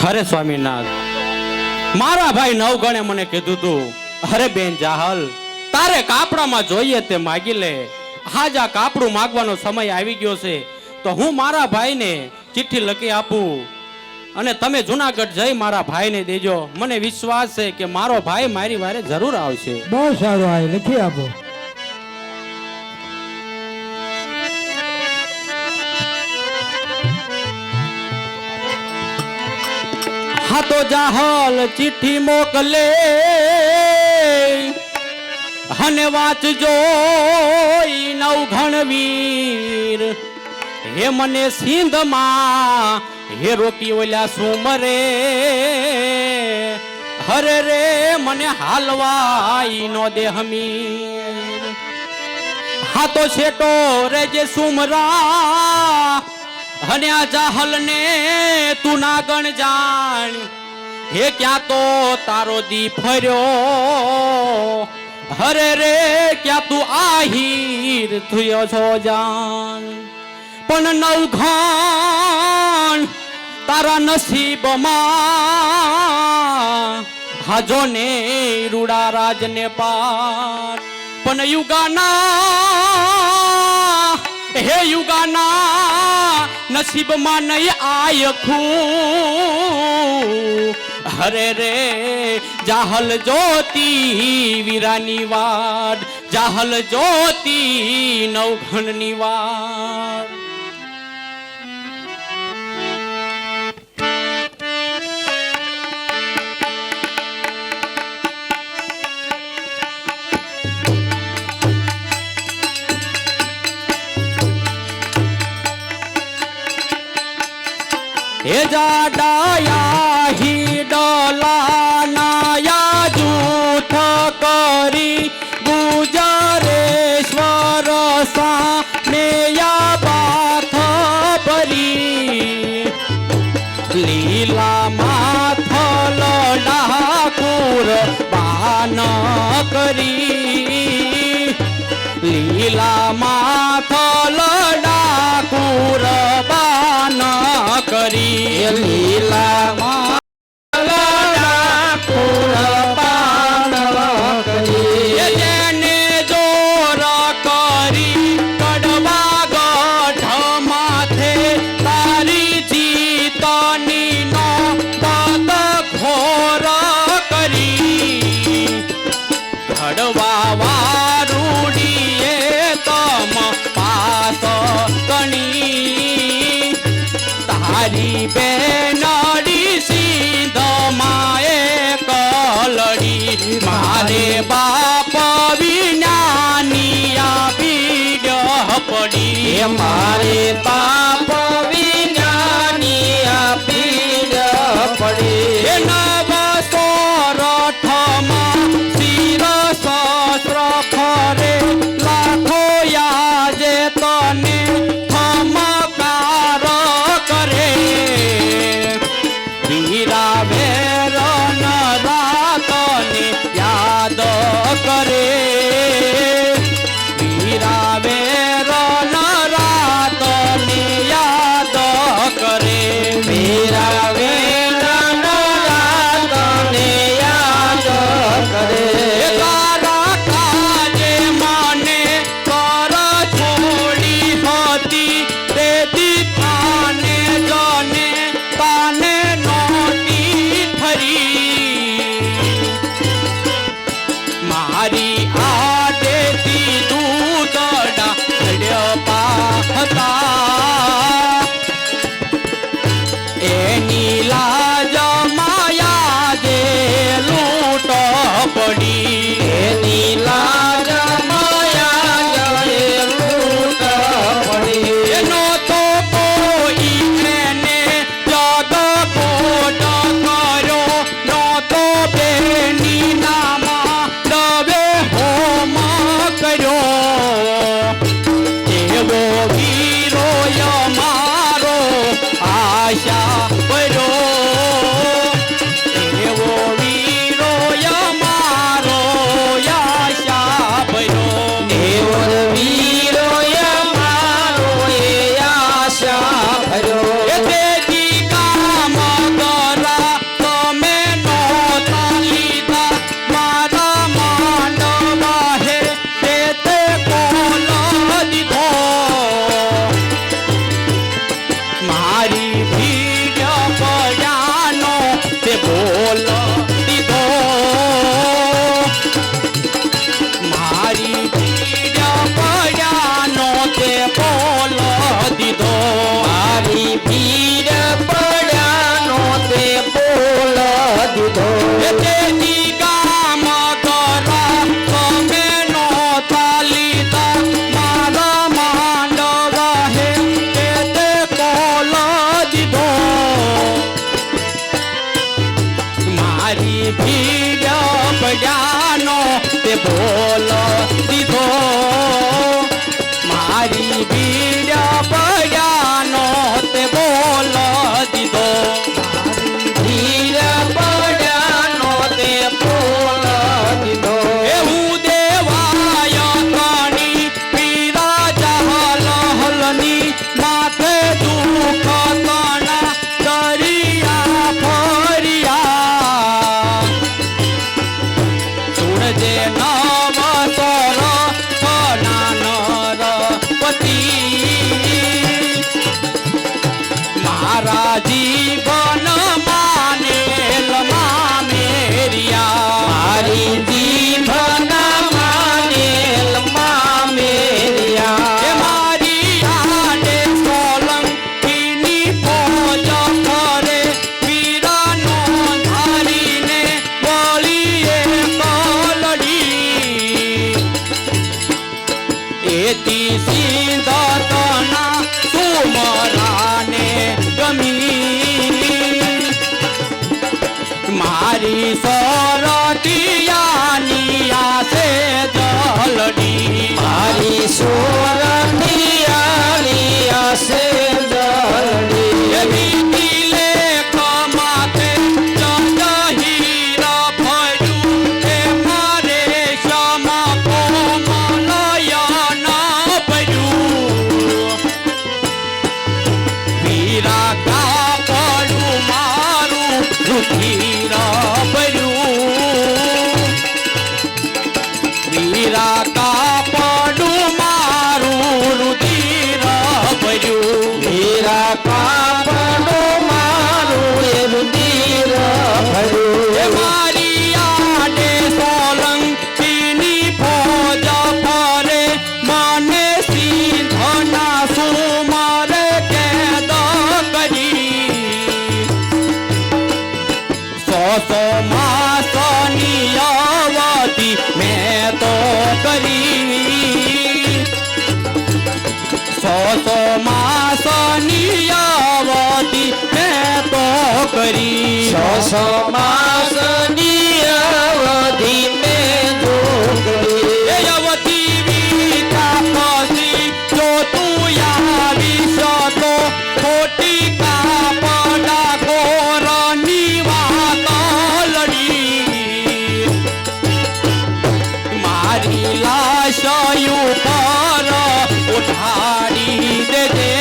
અરે સ્વામીનાથ, મારા ભાઈ નવગણે મને કીધું તું, અરે બેન જાહલ, તારે કાપડામાં જોઈએ તે માગી લે. આજ આ કાપડું માગવાનો સમય આવી ગયો છે, તો હું મારા ભાઈને ચિઠ્ઠી લખી આપું અને તમે જુનાગઢ જઈ મારા ભાઈને દેજો. મને વિશ્વાસ છે કે મારો ભાઈ મારી વારે જરૂર આવશે. બહુ સારું, આ લખી આપો. હા તો જાહલ ચિઠ્ઠી મોકલે અને વાંચજો નવઘણ વીર. હે મને સિંધમાં હે રોકી ઓલ્યા સુમરે, હરે રે મને હાલવાઈ નો દે હમીર. હા તો છેટો રે જે સુમરા અને આ જાહલ ને તું ના ગણ જાણ. હે ક્યાં તો તારો દી ફર્યો, હરે રે ક્યાં તું આહીર થયો છો જાણ. પણ નવઘણ તારા નસીબમાં હાજો ને રૂડા રાજ ને પાર. પણ યુગાના હે યુગાના નસીબમાં નહીં આયખું. હરે રે જાહલ જ્યોતિ વીરાની વાડ, જાહલ જ્યોતિ નવઘણની વાડ. હે જાડાયા હિડલા નાયા જૂથ કરી ગુજરેશ્વર સામેયા બાથ ભરી. લીલા માથલ ડાકુર બાન કરી, લીલા માથલ ડાકુર બાન કરી. લીલા માથલ ડાકુર બાન કરી. જેને જોર કરી કડવા ગઢ માથે તારી જીતની નો પદ ઘોર કરી. ઘડવા વારુડીએ તમ પાસ ગણી. તારી બેનડી સિંધમાં કલડી. મારે બાપ વિનાની આપી પડી. મારે બાપ વિનાની આપી પડી. નવ સોરઠમાં શિર સહસ્ર ફરે લાખો યાજે તને થમકાર કરે. વીરા વેરન રાતને યાદ કરે. વીરા વેરન રાતને યાદ કરે. વીરા વેરન રાતને યાદ કરે. તારા કાજે મને કર છોડી હતી તે દીપાને જને પાને નોટી ઠરી. મારી આડેથી દૂધડા પડ્યા હતા. એની લાજ માયા જે લૂંટ પડી. એની લાજ માયા જે લૂંટ પડી. એનો તો કોઈ એને જગ કોટ કર્યો નતો. બેની નામાં દવે હોમ કર્યો. એવો વીરો મારો આશા ભર્યો. મારી ભીડ પડ્યાનો તે બોલ દીધો મારી ભીડ પડ્યાનો તે બોલ દીધો ભીડ પડ્યાનો તે બોલ દીધો એવું દેવાય કણી પીરા જહલ હલની માથે દુઃખ તણા દરિયા ફરિયા સુરજે નવ સોર નર પતિ મારા જીવન માનેલ મામેરિયા મારી જીવન માનેલ મામેરિયા એ મારી આડે સોલંકીની ફોજ ફરે વીરાનો ધારીને વળીએ કલડી એતી સિંધતના સુમરાને ગમી મારી સોરઠિયાની આસે જલડી મારી સોરઠિયાની આસે જલડી એવી દિલે કમાતે ચંદહીરા ભર્યું એ મારે શ્યામા કોમલયન ભર્યું વીરા કાપડું મારું રુધિર ભર્યું વીરા કાપડું મારું રુધિર ભર્યું વીરા કાપડું મારું રુધિર ભર્યું એ મારી આડે સોલંકીની ફોજ ફરે મને સિંધના સુમરે કેદ કરી સો માસની અવધિ મેં તો કરી સો માસની અવધિ મેં તો કરી સો માસની અવધિ મેં તો કરી એ અવધિ વીતા પછી જો તું આવીશ તો ખોટી કાપડા ઘોરની વાત લડી મારી લાશ ઉપર ઉઠાડી દેજે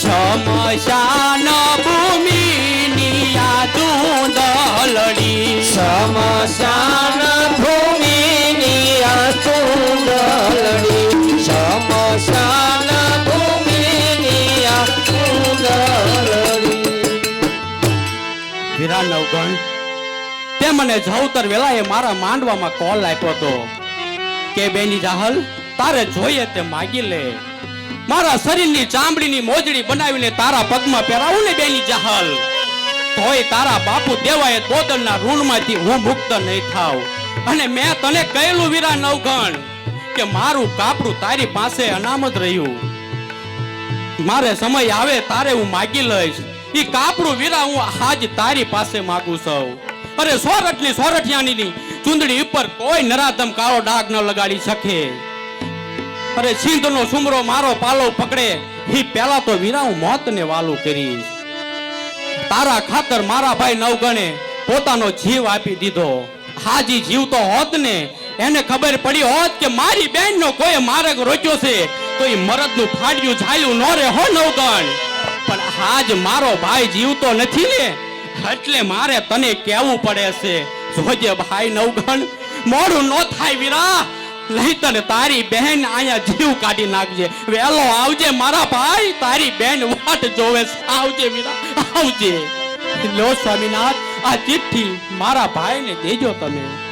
શમશાન ભૂમિની આ ચૂંદલડી શમશાન ભૂમિની આ ચૂંદલડી શમશાન ભૂમિની આ ચૂંદલડી વીરા નવગણ તે મને જવતર વેલાએ મારા માંડવામાં કોલ આપ્યો હતો કે બેની જાહલ તારે જોઈએ તે માગી લે મારા શરીરની ચામડીની મોજડી બનાવીને તારા પગમાં પહેરાવું ને બેની જાહલ તોય તારા બાપુ દેવાએ બોદરના ઋણમાંથી હું મુક્ત નહીં થાવ અને મેં તને કહેલું વીરા નવગણ કે મારું કાપડું તારી પાસે અનામત રહ્યું મારે સમય આવે તારે હું માગી લઈશ ઈ કાપડું વીરા હું આજ તારી પાસે માગું છું અરે સોરઠની સોરઠિયાની ચુંદડી ઉપર કોઈ નરાધમ કાળો ડાઘ ન લગાડી શકે અરે સિંધનો સુમરો મારો પાલો પકડે ઈ પહેલા તો વીરા હું મોતને વાલું કરીશ તારા ખાતર મારા ભાઈ નવગણે પોતાનો જીવ આપી દીધો હાજી જીવ તો હોત ને એને ખબર પડી હોત કે મારી બેનનો કોઈ માર્ગ રોક્યો છે તો એ મરદનું ફાડ્યું ઝાલ્યું ન રે હો નવગણ પણ આજ મારો ભાઈ જીવતો નથી ને એટલે મારે તને કહેવું પડે છે જોજે ભાઈ નવગણ મોડું ન થાય વીરા નહીતર તારી બહેન અહીંયા જીવ કાઢી નાખજે વેલો આવજે મારા ભાઈ તારી બેન વાટ જોવે છે આવજે વીરા આવજે લો સ્વામીનાથ આ ચિઠ્ઠી મારા ભાઈને દેજો તમે